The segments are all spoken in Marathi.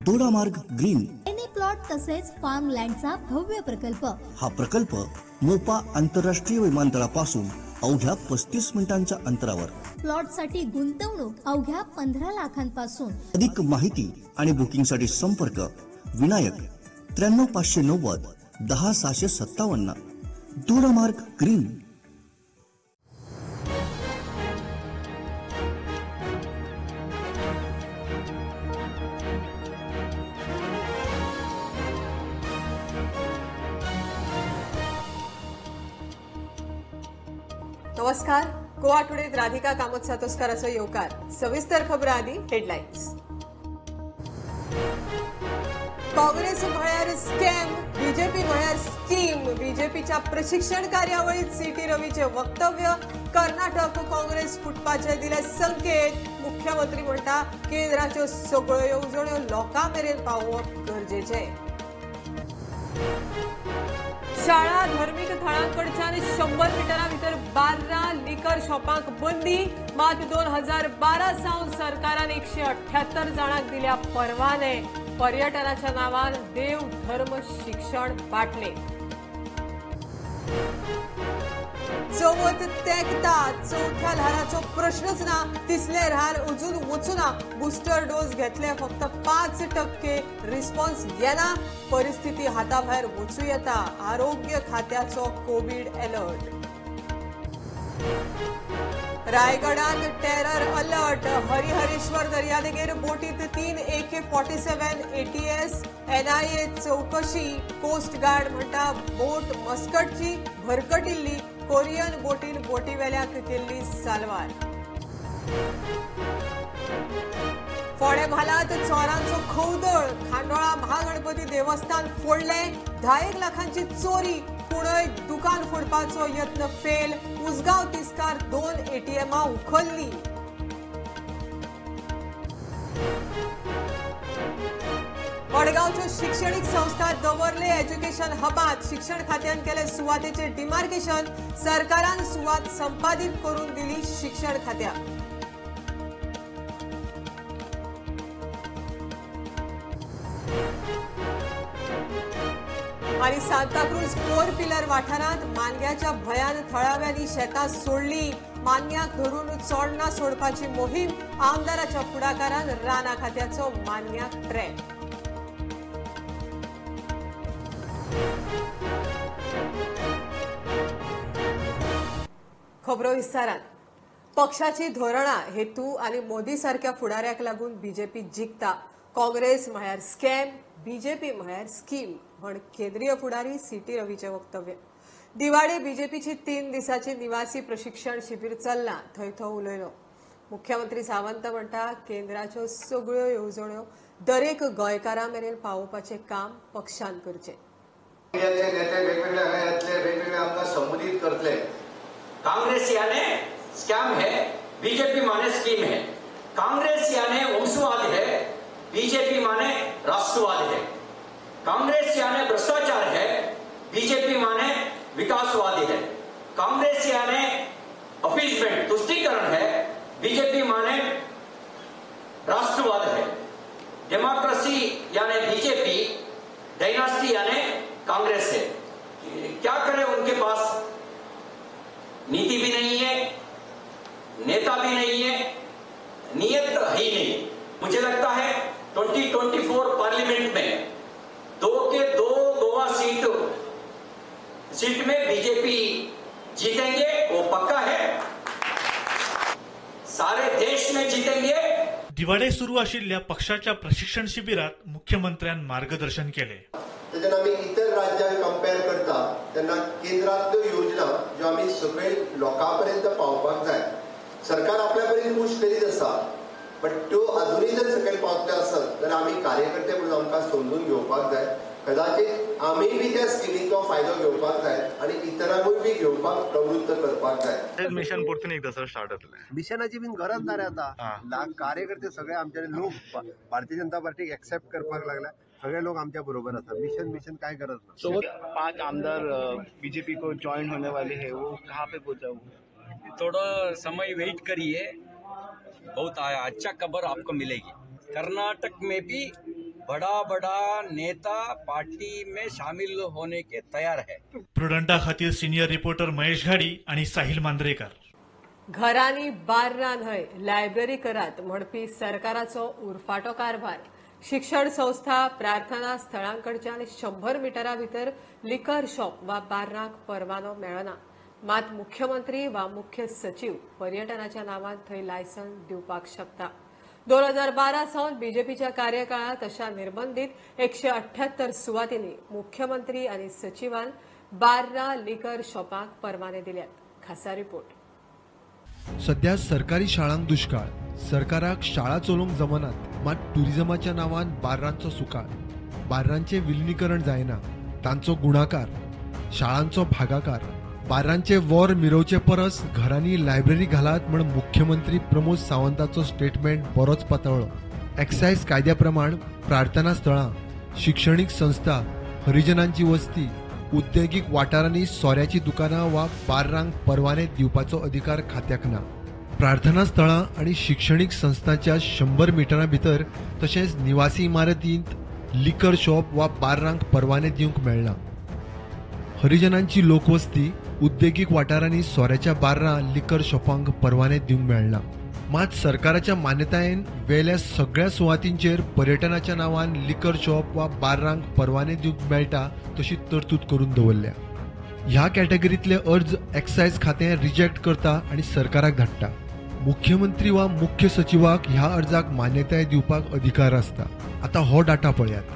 दोडामार्ग ग्रीन एनी प्लॉट तसेच फार्म लँडचा भव्य प्रकल्प। हा प्रकल्प मोपा आंतरराष्ट्रीय विमानतळापासून अवघ्या 35 मिनिटांच्या अंतरावर। प्लॉट साठी गुंतवणूक अवघ्या 15 लाखांपासून। अधिक माहिती आणि बुकिंग साठी संपर्क विनायक 93 590 10 657 दोडामार्ग ग्रीन। नमस्कार, गोवा टुडेत राधिका कामत सातोस्कराचो येवकार। सविस्तर खबर आदी हेडलाईन्स। काँग्रेस म्हळ्यार स्कॅम, बीजेपी म्हळ्यार स्कीम। बीजेपीच्या प्रशिक्षण कार्यावळीत सीटी रवीचे वक्तव्य। कर्नाटक काँग्रेस फुटपाचे दिले संकेत। मुख्यमंत्री म्हणटा केंद्राच्यो सगळ्यो येवजण्यो लोकां मेरेन पावोवप गरजेचे। शाळा धार्मिक थळांकडच्यान 100 मिटरां भितर 12 लिकर शॉपांक बंदी। मात 2012 सावन सरकारान 178 जाणांक दिल्या परवाने। पर्यटनाच्या नावान देव धर्म शिक्षण वाटले। चवथ तेंकता, चौथ्या ल्हाराचो प्रश्नच ना। तिसले ल्हार अजून वचूना। बुस्टर डोस घेतले फक्त 5% रिस्पॉन्स येना। परिस्थिती हाताभायर वचूं येता। आरोग्य खात्याचो कोविड अलर्ट। रायगडात टेरर अलर्ट। हरिहरेश्वर दर्यादेगेर बोटीत 3 AK-47 ATS। NIA चौकशी। कोस्ट गार्ड म्हणटा बोट मस्कटची भरकटिल्ली। कोरियन बोटीन बोटीवेल्याक केल्ली सालवार। फोडे म्हालात चोरांचो खवदळ। खांडोळा महागणपती देवस्थान फोडले। 10 लाखांची चोरी। पुणय दुकान फोडपाचो यत्न फेल। उसगांव तिस्कार 2 ATM उखल्ली। वडगावच्यो शिक्षणीक संस्था दवरले एज्युकेशन हबात। शिक्षण खात्यान केले सुवातेचे डिमार्केशन। सरकारान सुवात संपादीत करून दिली शिक्षण खात्याक। आणि सांताक्रूज 4 पिलर वाठारांत मानग्याच्या भयान थळाव्यांनी शेतां सोडली। मानग्याक धरून चोडणा सोडपाची मोहीम। आमदाराच्या फुडाकारान राना खात्याचो मानग्याक ट्रॅक। खबरो विस्तारान। पक्षाची धोरणां, हेतू आणि मोदी सारख्या फुडाऱ्याक लागून बीजेपी जिखता। काँग्रेस म्हळ्यार स्कॅम, बीजेपी म्हळ्यार स्कीम म्हण केंद्रीय फुडारी सीटी रवीचे वक्तव्य। दिवाळे बीजेपीची 3 दिसाची निवासी प्रशिक्षण शिबीर चल्ला, थंय तो उलयलो। मुख्यमंत्री सावंत म्हणटा केंद्राच्यो सगळ्यो येवजण्यो दरेक गोंयकारा मेरेन पावोवपाचें काम पक्षान करचें। नेते वेगवेगळ्या आघाड्यातले वेगवेगळे आमकां संबोधित करतले। कांग्रेस यानी स्कैम है, बीजेपी माने स्कीम है। कांग्रेस यानी वंशवाद है, बीजेपी माने राष्ट्रवाद है। कांग्रेस यानी भ्रष्टाचार है, बीजेपी माने विकासवादी है। कांग्रेस यानी अपीसमेंट तुष्टीकरण है, बीजेपी माने राष्ट्रवाद है। डेमोक्रेसी यानी बीजेपी, डायनास्टी यानी कांग्रेस है। क्या करे उनके पास नीति भी नहीं है, नेता भी नहीं है, नियत ही नहीं। मुझे लगता है 2024 पार्लियामेंट में 2 के 2 गोवा सीट में बीजेपी जीतेंगे, वो पक्का है। सारे देश में जीतेंगे। दिवाळे सुरू आशिल्ल्या पक्षाच्या प्रशिक्षण शिबिरात मुख्यमंत्र्यांनी मार्गदर्शन केले। तेन्ना आमी इतर राज्यांक कंपेअर करता तेन्ना केंद्रांतल्यो योजना ज्यो आमी सगळे लोकां पर्यंत पावोवपाक जाय। सरकार आपल्या परीन पुश करीत आसा, बट त्यो अजूनय जर सकयल पावतल्यो आसत जाल्यार आमी कार्यकर्ते म्हणून आमकां समजून घेवपाक जाय। कदाचित आमी बी त्या स्किमीचो फायदो घेवपाक जाय आणि इतरांकूय बी घेवपाक प्रवृत्त करपाक जाय। मिशन परतून एकदा सर स्टार्ट जातले। मिशनाची बीन गरज ना रे आता। कार्यकर्ते सगळे आमचे लोक भारतीय जनता पार्टीक एक्सेप्ट करपाक लागला। सगळे लोग आमच्या बरोबर आता। मिशन काय गरज ना। 5 आमदार बीजेपी को ज्वाइन होने वाले हैं, वो कहाँ पे पहुंचा? थोड़ा समय वेट करिए, बहुत अच्छा खबर आपको मिलेगी। कर्नाटक में भी बड़ा बड़ा नेता पार्टी में शामिल होने के तैयार है. प्रुडंटा खातीर सिनियर रिपोर्टर महेश घाडी आणि साहिल मांद्रेकर. घरांनी बार्रां न्हय लायब्ररी करात म्हणपी सरकाराचो उरफाटो कारभार. शिक्षण संस्था प्रार्थना स्थळांकडच्यान 100 मिटरा भितर लिकर शॉप वा बार्रांक परवानो मेळना. मात मुख्यमंत्री वा मुख्य सचिव पर्यटनाच्या नांवान थंय लायसन दिवपाक शकता. 2012 सावन बीजेपीच्या कार्यकाळात अशा निर्बंधित 178 सुवातींनी मुख्यमंत्री आणि सचिवान बार्रा लिकर शॉपांक परवाने दिल्यात. खासा रिपोर्ट. सध्या सरकारी शाळांक दुष्काळ. सरकाराक शाळा चलोवंक जमनात, मात टुरिझमाच्या नांवान बार्रांचो सुकाळ. बार्रांचे विलिनीकरण जायना, तांचो गुणाकार, शाळांचो भागाकार. बार्रांचे वॉर मिरवचे परस घरांनी लायब्ररी घालात म्हण मुख्यमंत्री प्रमोद सावंताचो स्टेटमेंट बरोच पातळ्ळो. एक्सायज कायद्या प्रमाण प्रार्थना स्थळां, शिक्षणीक संस्था, हरिजनांची वस्ती, उद्देगीक वाठारांनी सोऱ्याची दुकानां वा बार्रांक परवाने दिवपाचो अधिकार खात्याक ना. प्रार्थना स्थळां आणि शिक्षणीक संस्थांच्या 100 मिटरां भितर तशेंच निवासी इमारतींत लिकर शॉप वा बार्रांक परवाने दिवंक मेळना. हरिजनांची लोकवस्ती, उद्देगीक वाठारांनी सोऱ्याच्या बार्रां लिकर शॉपांक परवाने दिवंक मेळना. मात सरकाराच्या मान्यतायेन वेल्या सगळ्या सुवातींचेर पर्यटनाच्या नांवान लिकर शॉप वा बार्रांक परवाने दिवंक मेळटा तशी तरतूद करून दवरल्या. ह्या कॅटेगरींतले अर्ज एक्सायज खातें रिजेक्ट करता आनी सरकाराक धाडटा. मुख्यमंत्री वा मुख्य सचिवाक ह्या अर्जाक मान्यताय दिवपाक अधिकार आसता. आता हो डाटा पळयात.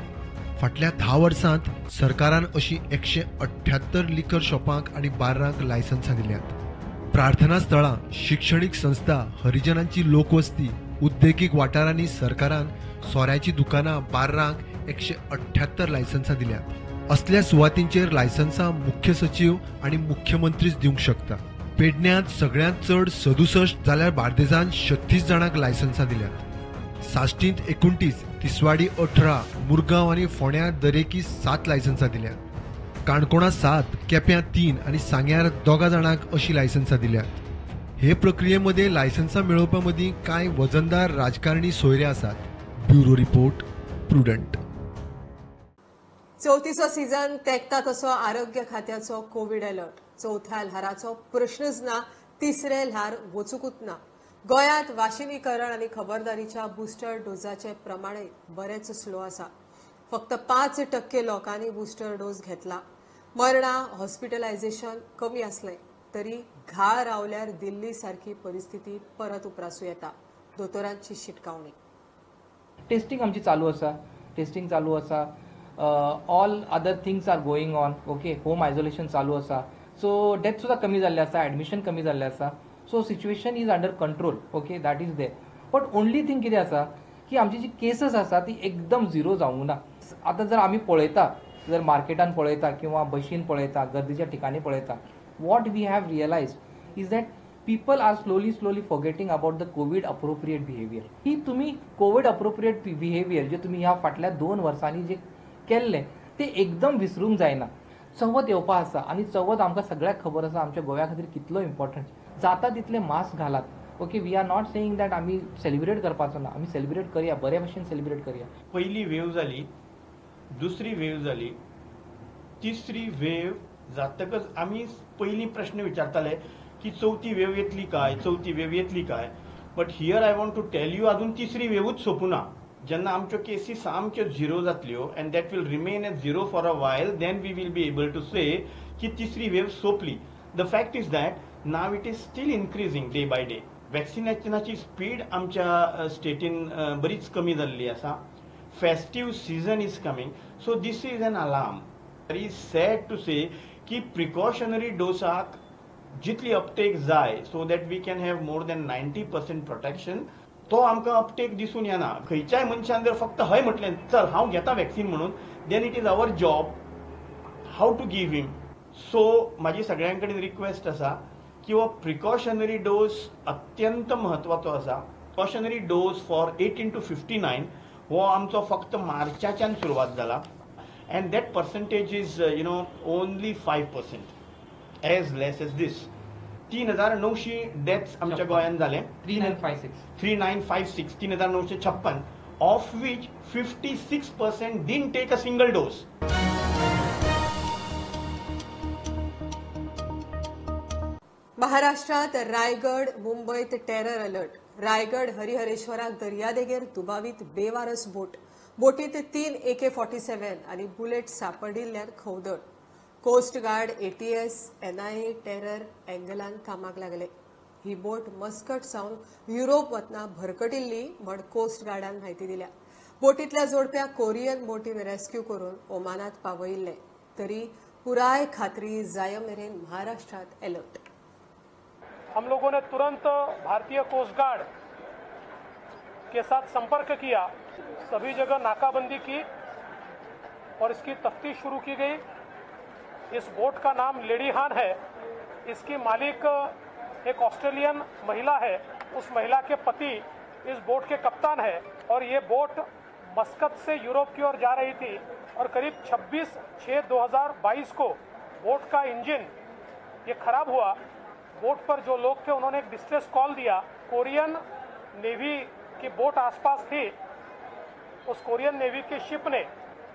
फाटल्या 10 वर्सांत सरकारान अशी 178 लिकर शॉपांक आनी बार्रांक लायसन्सां दिल्यात. प्रार्थना स्थळां, शिक्षणीक संस्था, हरिजनांची लोकवस्ती, उद्देगीक वाठारांनी सरकारान सोऱ्याची दुकानां, बार्रांक 178 लायसन्सां दिल्यात. असल्या सुवातींचेर लायसन्सां मुख्य सचिव आनी मुख्यमंत्रीच दिवंक शकता. पेडण्यात सगळ्यांत चड 67 जाल्यार बार्देजांत 36 जाणांक लायसन्सां दिल्यात. साश्टींत 29, तिसवाडी 18, मुरगांव आनी फोंड्यां दरेकी 7 लायसन्सां दिल्यात. काणकोणा 7, केप्यां 3 आनी सांग्यार 2 जाणांक अशी लायसन्सां दिल्यात. हे प्रक्रियेमध्ये लायसन्सां मेळोवपा मदीं कांय वजनदार राजकारणी सोयरे आसात. Bureau report, Prudent. चवथीचो सीझन तेंकता तसो आरोग्य खात्याचो कोविड अलर्ट. चवथ्या ल्हाराचो प्रश्नच ना, तिसरे ल्हार वचूंकूच ना. गोंयांत वाशिनीकरण आनी खबरदारीच्या बुस्टर डोजाचे प्रमाणय बरेच स्लो आसा. फक्त 5% लोकांनी बुस्टर डोस घेतला. मरणां, हॉस्पिटलायझेशन कमी असलें तरी घाळ रावल्यार दिल्ली सारखी परिस्थिती परत उप्रासूं येता. दोतोरांची शिटकावणी. टेस्टिंग आमची चालू आसा. टेस्टिंग चालू आसा. All other things are going on. Okay, home isolation चालू आसा. सो डेथ सुद्धा कमी जाल्ले आसा, ॲडमिशन कमी जाल्ले आसा. So situation is under control. Okay, that is there. But only thing कितें आसा की आमची जी केसेस आसा ती एकदम झिरो जावंक ना. आता जर आमी पळयता, जर मार्केटान पळयता किंवा बशीन पळयता, गर्दीच्या ठिकाणी पळयता, what we have realized is that people are slowly forgetting about the COVID appropriate behavior. ही तुम्ही कोविड अप्रोप्रिएट बिहेवियर जे तुम्ही ह्या फाटल्या 2 वर्सांनी जे केल्ले ते एकदम विसरूंक जायना. चवथ येवपा आसा आनी चवथ आमकां सगळ्याक खबर आसा आमच्या गोव्या खातीर कितलो इम्पॉर्टंट. जाता तितले मास्क घालात. Okay, we are not saying that आमी सेलिब्रेट करपाचो ना. आमी सेलिब्रेट करया, बरे भशेन सेलिब्रेट करया. पहिली वेव जाली, दुसरी वेव जाली, तिसरी वेव जातकच आमी पयली प्रश्न विचारताले की चौथी वेव येतली काय, चौथी वेव येतली काय. But here I want to tell you अजून तिसरी वेवूच सोंपुना. जेन्ना आमच्यो केसीस सामक्यो झिरो जातल्यो and that will remain at zero for a while, then we will be able to say की तिसरी वेव सोंपली. The fact is that now it is still increasing day by day. वॅक्सिनेशनाची स्पीड आमच्या स्टेटीन बरीच कमी जाल्ली आसा. Festive season is coming, so this is an alarm. Very sad to say की प्रिकॉशनरी डोसाक जितली अपटेक जाय so that we can have more than 90% protection, तो आमकां अपटेक दिसून येना. खंयच्याय मनशान जर फक्त हय म्हटलें चल हांव घेता वॅक्सीन म्हणून, then it is our job how to give him. So म्हाजी सगळ्यां कडेन रिक्वेस्ट आसा की हो प्रिकॉशनरी डोस अत्यंत म्हत्वाचो आसा. प्रिकॉशनरी डोस फॉर 18 to 59 हो आमचो फक्त मार्चाच्यान सुरवात जाला and that percentage is only 5%. as less as this. 3,900 deaths आमच्या गोंयांत जाले. 3956 3956 3,956. of which 56% didn't take a single dose. महाराष्ट्रात रायगड मुंबईत टेरर अलर्ट. रायगड हरिहरेश्वराक दर्यादेगेर दुबावीत बेवारस बोटीत 3 AK-47 आणि बुलेट सापडिल्ल्यान खवदळ. Coast guard, ATS, NIA terror अँगलान कामाक लागले. ही बोट मस्कट सावन युरोप वतना भरकटिल्ली म्हण कोस्ट गार्डान म्हायती दिल्या. बोटीतल्या जोडप्याक कोरियन बोटीन रेस्क्यू करून ओमानात पावयिल्ले. तरी पुराय खात्री जाय मेरेन महाराष्ट्रात अलर्ट. हम लोगों ने तुरंत भारतीय कोस्ट गार्ड के साथ संपर्क किया, सभी जगह नाकाबंदी की और इसकी तफ्तीश शुरू की गई. इस बोट का नाम लेडी हान है. इसकी मालिक एक ऑस्ट्रेलियन महिला है. उस महिला के पति इस बोट के कप्तान है और ये बोट मस्कत से यूरोप की ओर जा रही थी और करीब 26/6/2022 को बोट का इंजन ये खराब हुआ. बोट पर जो लोग थे उन्होंने एक डिस्ट्रेस कॉल दिया. कोरियन नेवी की बोट आसपास थी. उस कोरियन नेवी के शिप ने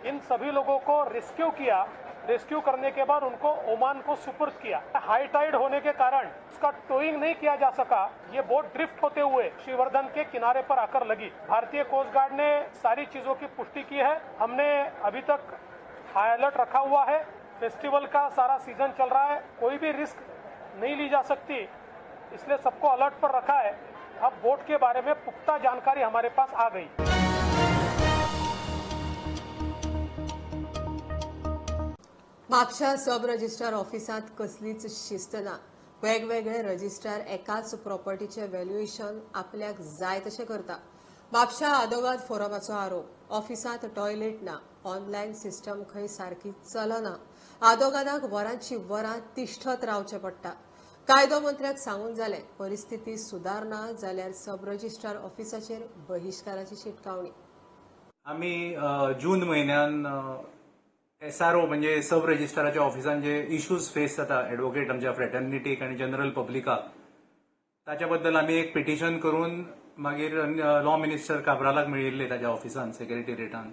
इन सभी लोगों को रेस्क्यू किया. रेस्क्यू करने के बाद उनको ओमान को सुपुर्द किया. हाई टाइड होने के कारण उसका टोइंग नहीं किया जा सका. ये बोट ड्रिफ्ट होते हुए श्रीवर्धन के किनारे पर आकर लगी. भारतीय कोस्ट गार्ड ने सारी चीजों की पुष्टि की है. हमने अभी तक हाई अलर्ट रखा हुआ है. फेस्टिवल का सारा सीजन चल रहा है, कोई भी रिस्क नहीं ली जा सकती, इसलिए सबको अलर्ट पर रखा है. अब बोट के बारे में पुख्ता जानकारी हमारे पास आ गई. म्हापशा सब रजिस्ट्रार ऑफिसात कसलीच शिस्त ना. वेगवेगळे रजिस्ट्रार एकाच प्रॉपर्टीचे व्हॅल्युएशन आपल्याक जाय तशें करता. म्हापशा आदोगाद फोरमाचो आरोप. ऑफिसात टॉयलेट ना, ऑनलायन सिस्टम खंय सारकी चलना. आदोगादाक वरांची वरां तिश्ठत रावचें पडटा. कायदो मंत्र्याक सांगून जालें, परिस्थिती सुदारना जाल्यार सब रजिस्ट्रार ऑफिसाचेर बहिष्काराची शिटकावणी. आम्ही जून म्हयन्यान SRO म्हणजे सब रजिस्ट्राराच्या ऑफिसान जे इश्यूज फेस जाता एडवोकेट आमच्या फ्रेटर्निटीक आणि जनरल पब्लिकाक, ताच्या बद्दल आम्ही एक पिटिशन करून मागीर लॉ मिनिस्टर काब्रालाक मेळिल्ले ताच्या ऑफिसान सेक्रेटरिएटान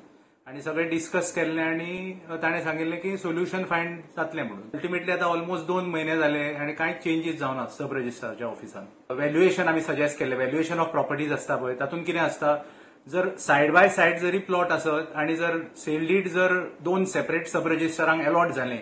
आणि सगळे डिस्कस केल्ले आणि ताणें सांगिल्लें की सोल्युशन फायंड जातलें म्हणून. अल्टिमेटली आता ऑलमोस्ट 2 महिने जाले आणि कांयच चेंजीस जावनात सब रजिस्ट्राराच्या ऑफिसान. व्हॅल्युएशन आम्ही सजेस्ट केले. व्हॅल्युएशन ऑफ प्रॉपर्टीज असता पळय, तातूंत कितें असता, जर सायड बाय सायड जरी प्लॉट असत आणि जर सेल डीड जर 2 सेपरेट सब रजिस्ट्रारांक अलॉट झाले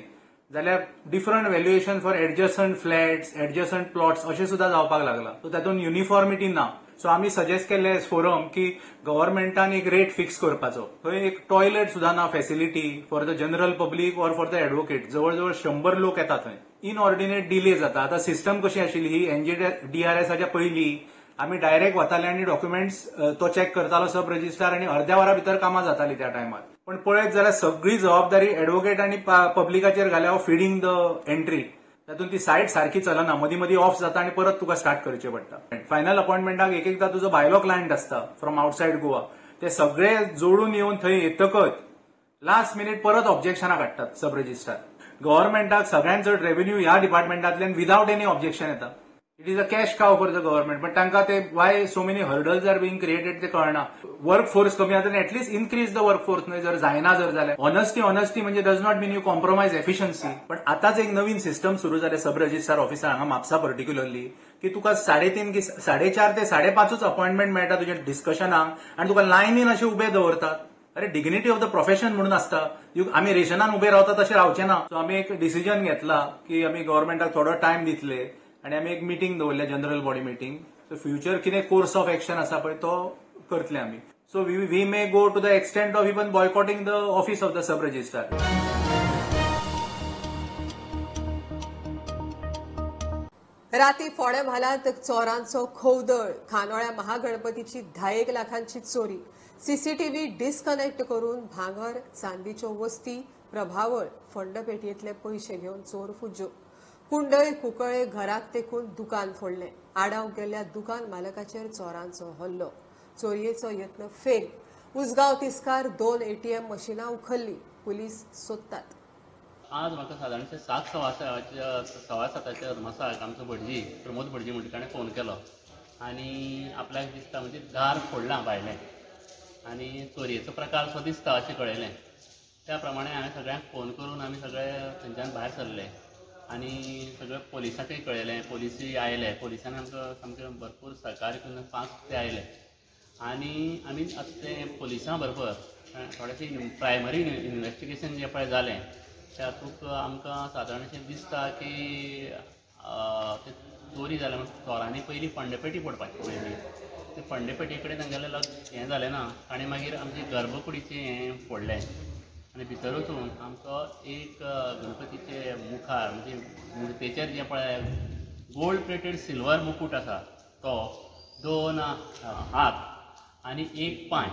जाल्यार different valuation for adjacent flats, adjacent plots अशें सुद्धा जावपाक लागला. सो तातूंत युनिफॉर्मिटी ना. सो आम्ही सजेस्ट केले एज फोरम की गव्हर्नमेंटान एक रेट फिक्स करपाचो. थंय एक टॉयलेट सुद्धा ना facility for the general public or for the advocate. जवळजवळ 100 लोक येतात थंय. इनऑर्डिनेट डिले जाता. आता सिस्टम कशी आशिल्ली ही NJDRSच्या पयलीं आम्ही डायरेक्ट वताले आणि डॉक्युमेंट्स तो चेक करतालो सब रजिस्ट्रार आणि अर्ध्या वरा भितर कामां जाताली त्या टायमार. पण पळयत जाल्यार सगळी जबाबदारी एडवोकेट आणि पब्लिकाचेर घाल्या फिडिंग द एंट्री. तातूंत ती सायट सारखी चलना, मदीं मदीं ऑफ जाता आणि परत तुका स्टार्ट करचें पडटा. फायनल अपॉइंटमेंटाक एकदा तुजो भायलो क्लायंट असता फ्रॉम आउटसायड गोवा, ते सगळे जोडून येवन थंय येतकच लास्ट मिनिट परत ऑब्जेक्शनां काडटात सब रजिस्ट्रार. गव्हर्नमेंटाक सगळ्यांत चड रेव्हेन्यू ह्या डिपार्टमेंटांतल्यान विदाउट एनी ऑब्जेक्शन येता. It is a cash cow for the government. पण तांकां ते why so many hurdles are being created ते कळना. वर्क फोर्स कमी जाता, at least increase the work force. न्हय जर जायना जर जाल्यार ऑनेस्टी म्हणजे does not mean you compromise efficiency. पण आताच एक नवीन सिस्टम सुरू जाले सब रजिस्ट्रार ऑफिसार हांगा म्हापसा पर्टिक्युलरली, की तुका 3:30 की 4:30 ते 5:30 अपॉइंटमेंट मेळटा तुज्या डिस्कशनाक आणि तुका लायनीन अशें उबे दवरतात. अरे डिग्निटी ऑफ द प्रोफेशन म्हणून असता. आम्ही रेशनान उबे रावता तशे रावचे ना. सो आम्ही एक डिसिजन घेतला की आम्ही गव्हर्नमेंटाक थोडो टायम दितले आणि आम्ही एक मिटींग दवरल्या, general body meeting. So future कितें कोर्स ऑफ एक्शन आसा पळय तो करतले आम्ही. So we may go to the extent of even boycotting the office of the sub registrar. राती फोंड्या म्हालांत चोरांचो खवदळ. खानोळ्या महागणपतीची 10 लाखांची चोरी. CCTV डिस्कनेक्ट करून भांगर, चांदीच्यो वस्ती, प्रभावळ, फंडपेटयेंतले पयशे घेवन चोर फुज्यो. कुंडय कुंकळे घराक तेकून दुकान फोडलें. आडाव गेल्ल्या दुकान मालकाचेर चोरांचो हल्लो. चोरयेचो यत्न फेल. उसगांव तिस्कार 2 ATM मशिनां उखल्ली. पुलीस सोदतात. आज म्हाका सादारणशे 7:15 अदमासाक आमचो भटजी प्रमोद भटजी म्हणटा ताणें फोन केलो आणि आपल्याक दिसता म्हणजे दार फोडलां भायलें. आनी चोरयेचो प्रकार असो दिसता अशें कळयलें. त्या प्रमाणे हांवें सगळ्यांक फोन करून आमी सगळे थंयच्यान भायर सरले आनी सगळे पोलिसांकय कळयलें. पोलिसूय आयले. पोलिसांनी आमकां सामकें भरपूर सहकार्य करून फास्ट ते आयले आनी आमी आतां ते पोलिसां बरोबर थोडेशें प्रायमरी इन्वेस्टिगेशन जें पळय जालें तातूंत आमकां सादारणशें दिसता की ते चोरी जाल्या म्हणून चोरांनी पयलीं फंडेपेटी फोडपाची पयली. ते फंडेपेटी कडेन तांगेलें लक्ष हें जालें ना ताणें मागीर आमचे गर्भकुडीचें हें फोडलें आनी भितर वचून आमकां एक गणपतीचे मुखार म्हणजे मुर्तेचेर जें पळय गोल्ड प्लेटेड सिल्वर मुकूट आसा तो 2 हात आनी 1 पांय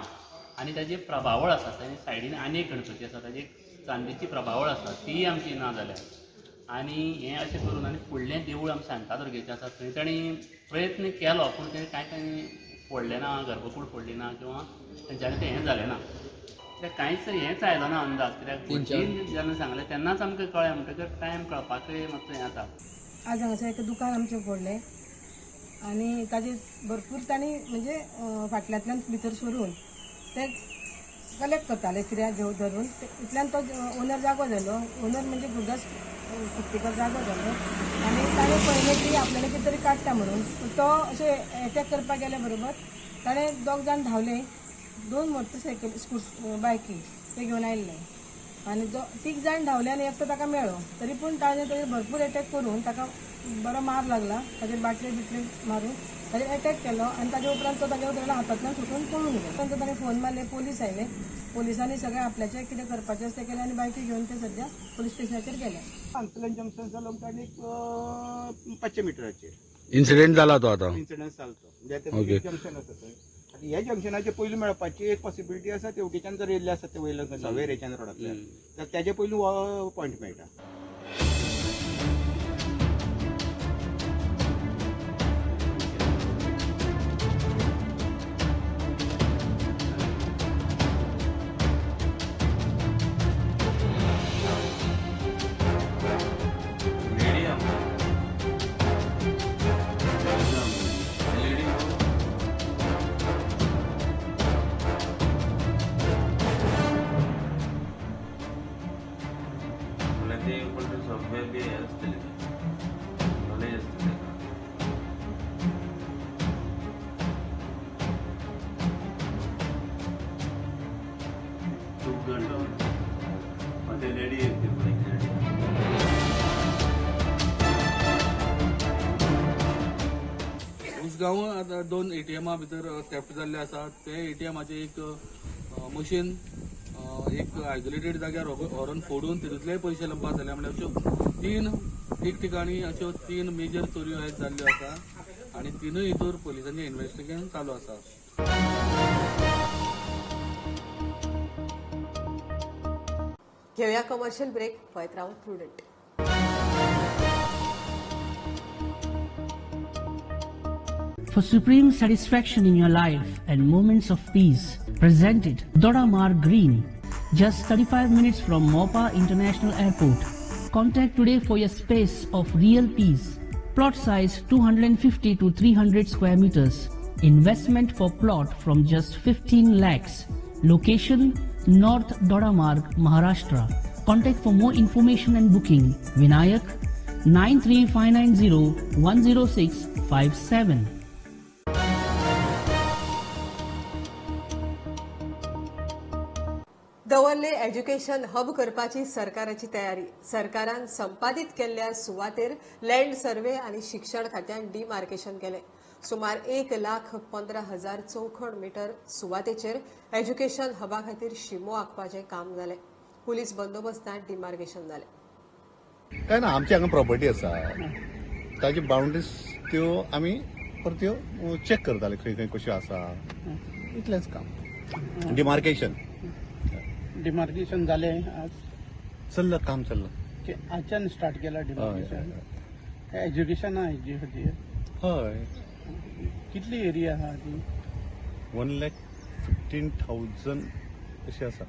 आनी ताजे प्रभावळ आसा. ताजे सायडीन आनी एक गणपती आसा ताजी एक चांदीची प्रभावळ आसा ती आमची ना जाल्या. आनी हें अशें करून आनी फुडलें देवूळ आमचें शांतादुर्गेचें आसा थंय तांणी प्रयत्न केलो पूण तें कांय तांणी फोडलें ना, गर्भकूड फोडली ना किंवा तेंच्यांनी तें हें जालें ना. कित्याक कांयच हेंच आयलो ना अंदाज. कित्याक जेन्ना सांगलें तेन्नाच आमकां कळ्ळें म्हणटकच टायम कळपाकय मातसो हें जाता. आज हांगासर एक दुकान आमचें फोडलें आनी ताजे भरपूर तांणी म्हणजे फाटल्यांतल्यान भितर सरून ते कलेक्ट करताले कित्याक घेवन धरून इतल्यान तो ओनर जागो जालो. ओनर म्हणजे गुरदास कुट्टीकर जागो जालो आनी ताणें पळयलें की आपल्याला कितें तरी काडटा म्हणून. तो अशें एटॅक करपाक गेल्या बरोबर ताणें 2 जाण धांवले. 2 मोटरसायकल बायकी ते घेवन आयिल्ले आनी 3 जाण धांवले आनी एकटो ताका मेळ्ळो. तरी पूण ताणें ताजेर भरपूर अटॅक करून ताका बरो मार लागला. ताजेर बाटले बिटले मारून ताजेर अटॅक केलो आनी ताजे उपरांत तो ताजे उतरला हातांतल्यान सुटून पळून गेलो. तांकां ताणें फोन मारले. पोलीस आयले. पोलिसांनी सगळें आपल्याचें कितें करपाचें आसा तें केलें आनी बायकी घेवन ते सद्या पोलीस स्टेशनाचेर गेले. हांगसरल्यान जंक्शन जालो आनी एक 500 मिटराचेर इन्सिडेंट जाला तो आतां. इन्सिडंट जालो तो जंक्शन आसा थंय. आतां ह्या जंक्शनाचे पयलीं मेळपाची एक पॉसिबिलिटी आसा. तेवटेच्यान जर येयल्ले आसा ते वयल्यान सावेरेच्यान रोडांतल्यान तर तेजे पयलीं हो पॉयंट मेळटा. उसगांव आतां 2 ATM भितर थेफ्ट जाल्ले आसा. ते ATMाचे एक मशीन एक आयसोलेटेड जाग्यार व्हरून फोडून तितूंतलेय पयशे लंपास जाले. म्हणजे अश्यो 3 ठिकठिकाणी अश्यो 3 मेजर चोऱ्यो जाल्ल्यो आसा आनी 3 हितूर पोलिसांचें इन्व्हेस्टिगेशन चालू आसा. घेऊया कमर्शियल ब्रेक. पळयत राहून prudent. For supreme satisfaction in your life and moments of peace, presented Dodamar Green, just 35 minutes from Mopa International Airport. Contact today for your space of real peace. Plot size 250 to 300 square meters. Investment for plot from just 15 lakhs. Location North Dodamarg, Maharashtra. Contact for more information and booking. Vinayak 93590 10657. Davorlim education hub करपाची सरकाराची तयारी. सरकारान संपादीत केल्ल्या सुवातेर लँड सर्वे आनी शिक्षण खात्यान डिमार्केशन केले. सुमार 1,15,000 चौखण मीटर सुवातेचेर एज्युकेशन हबा खातीर शिमो आंखपाचें काम जालें. पुलीस बंदोबस्तांत डिमार्केशन जालें. काय ना आमची हांगा प्रॉपर्टी आसा ताजी बाउंड्रीज त्यो आमी परत्यो चॅक करताले खंय खंय कश्यो आसा इतलेंच काम. डिमार्केशन जालें आज चल्लां काम चल्लां. आजच्यान स्टार्ट केला डिमार्केशन. एज्युकेशना हेजी खातीर हय. कितली एरिया आहा ती? 1,15,000 अशी आसा.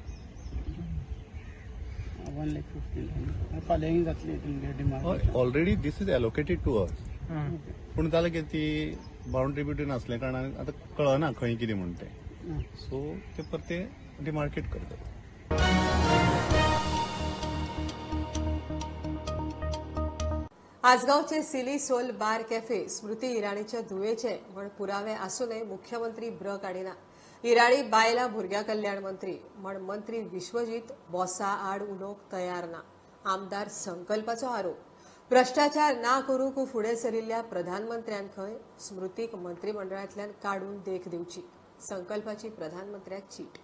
1,15,000 फाल्यां जातली तुमगे demarcation. Already this is allocated to us. पूण जालें की ती बाउंड्री बिट्वीन आसले कारणान आतां कळना खंय कितें म्हण तें. सो ते परते डिमार्केट करतात. आसगावचे सिली सोल बार कॅफे स्मृती इराणीच्या धुवेचे म्हण पुरावे आसूनय मुख्यमंत्री ब्र काडिना. इराणी बायला भुरग्या कल्याण मंत्री म्हण मंत्री विश्वजीत बॉसा आड उलोवंक तयार ना. आमदार संकल्पाचो आरोप. भ्रष्टाचार ना करूंक फुडें सरिल्ल्या प्रधानमंत्र्यान खंय स्मृतीक मंत्रिमंडळांतल्यान काडून देख दिवची. संकल्पाची प्रधानमंत्र्याक चीट.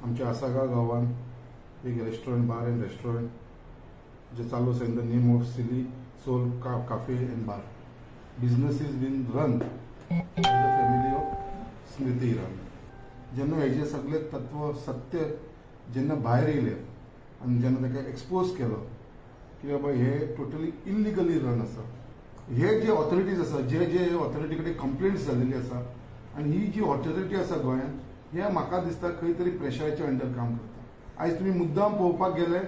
आमच्या आसागाव गावात एक रेस्टॉरंट बार अँड रेस्टॉरंट जे चालू आसा in the name of Silly Soul cafe and bar. Business is been run by the family of Smriti Irani. जेन्ना हेजे सगळे तत्व सत्य जेन्ना भायर येयले आनी जेन्ना ताका एक्सपोज केलो की बाबा हे टोटली इल्लिगली रन आसा. हे जे ऑथॉरिटीज आसा जे ऑथॉरिटी कडेन कंप्लेंट्स जाल्लेली आसा आनी ही जी ऑथॉरिटी आसा गोंयांत हे म्हाका दिसता खंय तरी प्रेशराच्या अंडर काम करता. आयज तुमी मुद्दाम पळोवपाक गेले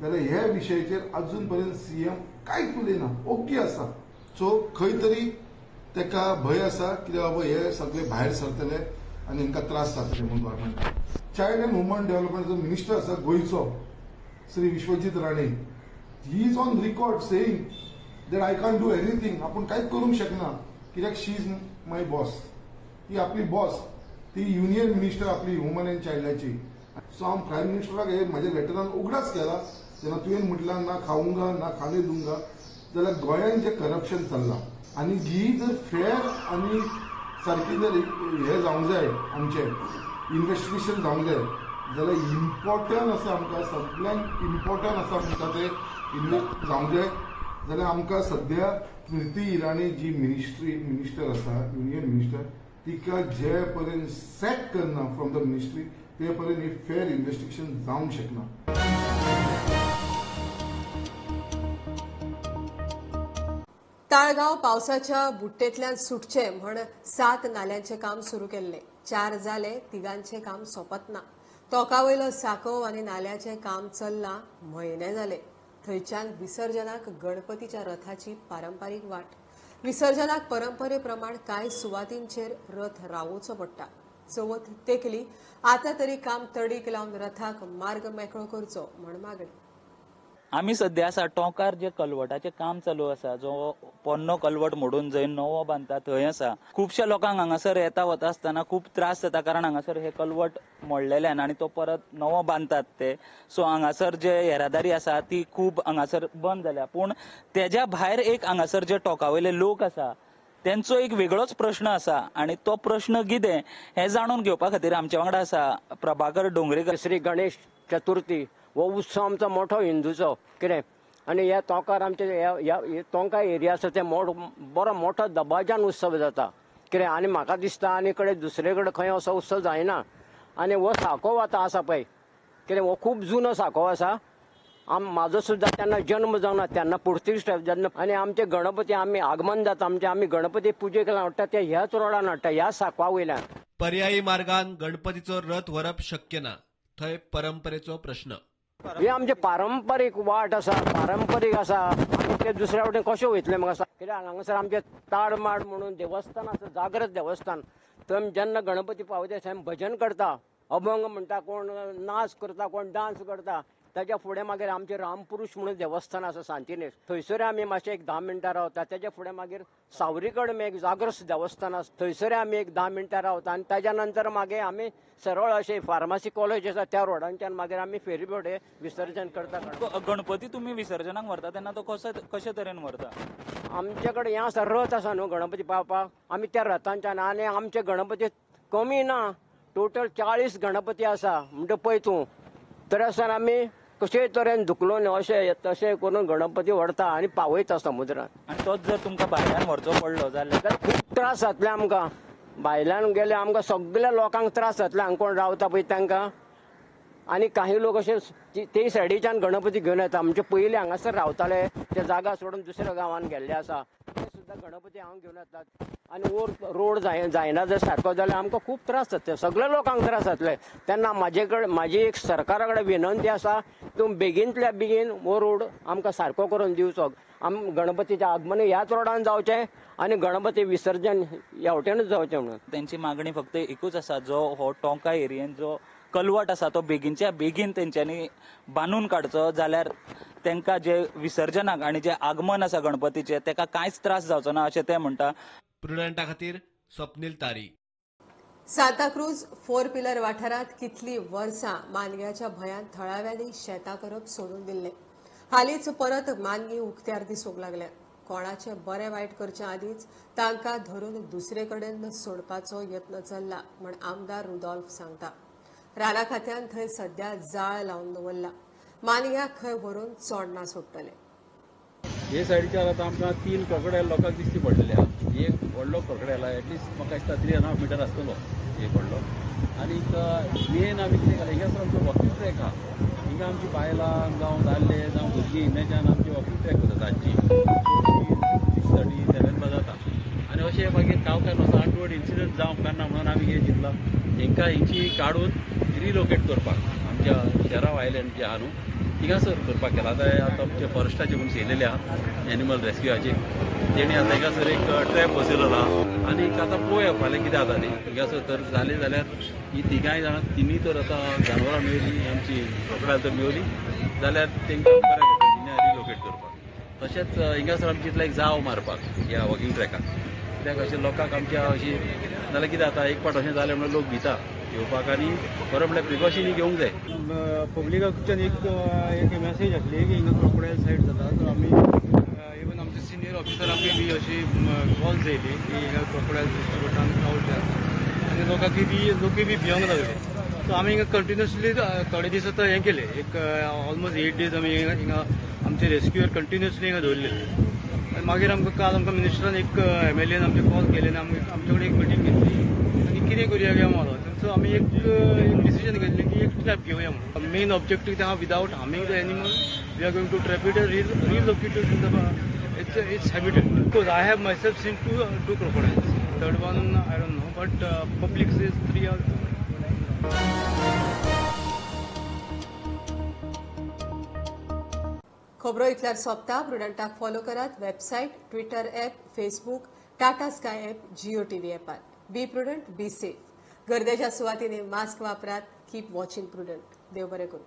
जाल्यार ह्या विशयाचेर अजून पर्यंत सीएम कांयच उलयना. ओके आसा. सो खंय तरी ताका भंय आसा कित्याक बाबा हे सगळे भायर सरतले आनी हांकां त्रास जातले म्हणून गव्हर्मेंट. चायल्ड एंड वुमन डेव्हलपमेंटचो मिनिस्टर आसा गोंयचो Shri Vishwajit Rane. He is on record saying that I can do anything. आपूण कांयच करूंक शकना कित्याक शी इज माय बॉस. ही आपली बॉस. ती युनियन मिनिस्टर आपली वुमन अँड चायल्डाची. सो हांव प्रायम मिनिस्टराक हे म्हाज्या लेटरान उगडास केला जेन्ना तुवें म्हटलां ना खाऊंगा ना खाने दूंगा जाल्यार गोंयांत जे करप्शन चल्लां आनी ही जर फेर आनी सारकी जर हे जावंक जाय आमचें इन्व्हेस्टिगेशन जावंक जाय जाल्यार इम्पॉर्टंट आसा आमकां सगळ्यांक इम्पॉर्टंट आसा आमकां ते जावंक जाय जाल्यार आमकां सद्या स्मृती इराणी जी मिनिस्टर आसा युनियन मिनिस्टर तिका जे पर्यंत सेट करना फ्रॉम द मिनिस्ट्री ते पर्यंत ही फेर इन्व्हेस्टिगेशन जावंक शकना. ताळगाव पावसाच्या बुट्टेंतल्यान सुटचे म्हण 7 नाल्यांचे काम सुरू केल्ले. 4 जाले, 3 काम सोंपत ना. तोकावयलो साकव आनी नाल्याचें काम चल्लां म्हयने जाले. थंयच्यान विसर्जनाक गणपतीच्या रथाची पारंपारीक वाट. विसर्जनाक परंपरे प्रमाण कांय सुवातींचेर रथ रावोवचो पडटा. चवथ तेकली आतां तरी काम तडीक लावन रथाक मार्ग मेकळो करचो म्हण मागणी. आमी सध्या आसा टोंकार जे कलवटाचें काम चालू आसा जो पोन्नो कलवट मोडून जंय नवो बांदता थंय आसा. खुबश्या लोकांक हांगासर येता वता आसतना खूब त्रास जाता कारण हांगासर हे कलवट मोडलेल्यान आनी तो परत नवो बांदतात ते. सो हांगासर जे येरादारी आसा ती खूब हांगासर बंद जाल्या. पूण तेज्या भायर एक हांगासर जे टोकावयले लोक आसा तेंचो एक वेगळोच प्रश्न आसा आनी तो प्रश्न कितें हें जाणून घेवपा खातीर आमचे वांगडा आसा प्रभाकर डोंगरेकर. श्री गणेश चतुर्थी हो उत्सव आमचो मोठो हिंदूचो कितें आनी ह्या तोंकार आमचे तोंका एरिया आसा ते बरो मोठो दबाज्यान उत्सव जाता कितें. आनी म्हाका दिसता आनी कडेन दुसरे कडेन खंय असो उत्सव जायना. आनी हो साकोव आतां आसा पळय कितें हो खूब जुनो साकोव आसा. म्हाजो सुद्दां तेन्ना जन्म जावना तेन्ना पुर्तुगीज जेन्ना आनी आमचे गणपती आमी आगमन जाता आमी गणपती पुजेक हाडटा ते ह्याच रोडान हाडटा ह्या साकवा वयल्यान. पर्यायी मार्गान गणपतीचो रथ व्हरप शक्य ना. थंय परंपरेचो प्रश्न. हे आमचे पारंपारीक वाट आसा पारंपारीक आसा आनी ते दुसऱ्या वटेन कशें वयतले म्हाका कित्याक हांगासर आमचे ताडमाड म्हणून देवस्थान आसा जागृत देवस्थान. थंय जेन्ना गणपती पावता थंय भजन करता अभंग म्हणटा कोण नाच करता कोण डान्स करता. ताच्या फुडें मागीर आमचे रामपुरुष म्हणून देवस्थान आसा सांतिनेज थंयसर आमी मातशे एक 10 मिनटां रावता. ताच्या फुडें मागीर सावरीकड एक जागृत देवस्थान आसा थंयसर आमी एक 10 मिनटां रावता आनी ताच्या नंतर मागीर आमी सरळ अशें फार्मासी कॉलेज आसा त्या रोडांच्यान मागीर आमी फेरी बोटे विसर्जन करता. गणपती तुमी विसर्जनाक व्हरता तेन्ना तो कशे तरेन व्हरता? आमचे कडेन हें आसा रथ आसा न्हू गणपती पावपाक आमी त्या रथांच्यान आनी आमचे गणपती कमी ना टोटल 40 गणपती आसा म्हणटा पळय तूं. तर आसतना आमी कशे तरेन धुकलून अशें तशें करून गणपती व्हरता आनी पावयता समुद्रान. आनी तोच जर तुमकां भायल्यान व्हरचो पडलो जाल्यार खूब त्रास जातले आमकां. भायल्यान गेले आमकां सगळ्या लोकांक त्रास जातले हांगा कोण रावता पळय तांकां. आनी काही लोक अशे ते सायडीच्यान गणपती घेवन येता. आमचे पयलीं हांगासर रावताले ते जागा सोडून दुसऱ्या गांवांन गेल्ले आसा ते सुद्दां गणपती हांगा घेवन येतात. आनी रोड जायना जर सारको जाल्यार आमकां खूब त्रास जातले सगळ्या लोकांक त्रास जातले. तेन्ना म्हाजी एक सरकारा कडेन विनंती आसा तूं बेगींतल्या बेगीन हो रोड आमकां सारको करून दिवचो. गणपतीचें आगमन ह्याच रोडान जावचें आनी गणपती विसर्जन ह्या वटेनूच जावचें म्हणून. त्यांची मागणी फक्त एकूच आसा, जो हो टोंका एरियेन जो कलवट आसा तो बेगीनच्या बेगीन तेंच्यांनी बांदून काडचो, जाल्यार तांकां जे विसर्जनाक आनी जे आगमन आसा गणपतीचें ताका कांयच त्रास जावचो ना अशें ते म्हणटा. प्रुडंटा खातीर स्वप्नील तारी. सांताक्रूज 4 पिलर वाठारांत कितली वर्सां मानग्याच्या भंयान थळाव्यांनी शेतां करप सोडून दिल्ले. हालींच परत मानगी उक्त्यार दिसूंक लागल्या. कोणाचें बरें वायट करचे आदींच तांकां धरून दुसरे कडेन सोडपाचो यत्न चल्ला म्हण आमदार रुडॉल्फ सांगता. राना खात्यान थंय सध्या जाळ लावन दवरला. मानग्याक खंय व्हरून चोडना सोडटले. हे सायडीच्यान आतां आमकां 3 क्रोकोडायल लोकांक दिश्टी पडलेले आहा. एक व्हडलो क्रोकोडायल आहा, एटलिस्ट म्हाका दिसता 3.5 मिटर आसतलो एक व्हडलो. आनीक मेन आमी कितें केलें, हिंगा आमचो वॉकिंग ट्रॅक आहा. हिंगा आमची बायलां जावं दादले जावं भुरगीं हिंगाच्यान आमची वॉकिंग ट्रॅक करता रातची 6:30-7 जाता. आनी अशें मागीर काय असो आंटवड इन्सिडंट जावंक उपकारना म्हणून आमी कितें चिंतलां, हेंकां हिंची काडून रिलोकेट करपाक आमच्या शेराव आयलँड जे आहा न्हू थिंगासर करपाक केला. आतां आमचे फॉरेस्टाचे म्हणून येयलेले आहा एनिमल रेस्क्यूचे, तेणी आतां हिंगासर एक ट्रॅप बसयलो आहा. आनीक आतां पळोवया फाल्यां कितें जाता न्ही. हिंगासर तर जालें जाल्यार ही तिगांय जाणां तिनी तर आतां जानवरां मेळ्ळी, आमची क्रोकोडायल तर मेळ्ळी जाल्यार तेंकां बऱ्या पद्दतीन रिलोकेट करपाक. तशेंच हिंगासर आमी चिंतलां एक जाव मारपाक ह्या वॉकिंग ट्रॅकाक. कित्याक अशें लोकांक आमच्या अशी नाल्यार कितें जाता एक फावट अशें जालें म्हणून लोक भिता येवपाक आनी बरो म्हणल्यार प्रिकॉशनी घेवंक जाय. पब्लिकाच्यान एक मेसेज आसली की हिंगा क्रोकोडायल सायड जाता, तर आमी इवन आमचे सिनियर ऑफिसरांकूय बी अशी कॉल्स येयली की हिंगा क्रोकोडायल दिश्टी पडटा आनी कावळटा आनी लोकूय बी भियोंक लागले. सो आमी हिंगा कंटिन्युअसली थोडे दीस आतां हें केलें, एक ऑलमोस्ट 8 days आमी हिंगा आमचे रेस्क्यूअर कंटिन्युअसली हिंगा दवरलेले. आनी मागीर काल आमकां मिनिस्टरान एक MLAन आमचे कॉल केले आनी आमचे कडेन एक मिटींग घेतली आनी कितें करुया काय म्हणून. सो आमी एक डिसिजन घेतलें की एक ट्रॅप घेवया म्हणून. मेन ऑब्जेक्टीव आहा without harming the animal we are going to trap it relocated in the its habitat. Because I have myself seen two crocodiles. Third one I don't know, but public says 3 are. खबरो इतल्यार सोंपता. प्रुडंटाक फॉलो करात. Website, Twitter app, Facebook, Tata Sky app, Jio TV ॲपार. Be prudent, be safe. गर्देच्या सुवातींनी मास्क वापरात. Keep watching prudent. देव बरें करूं.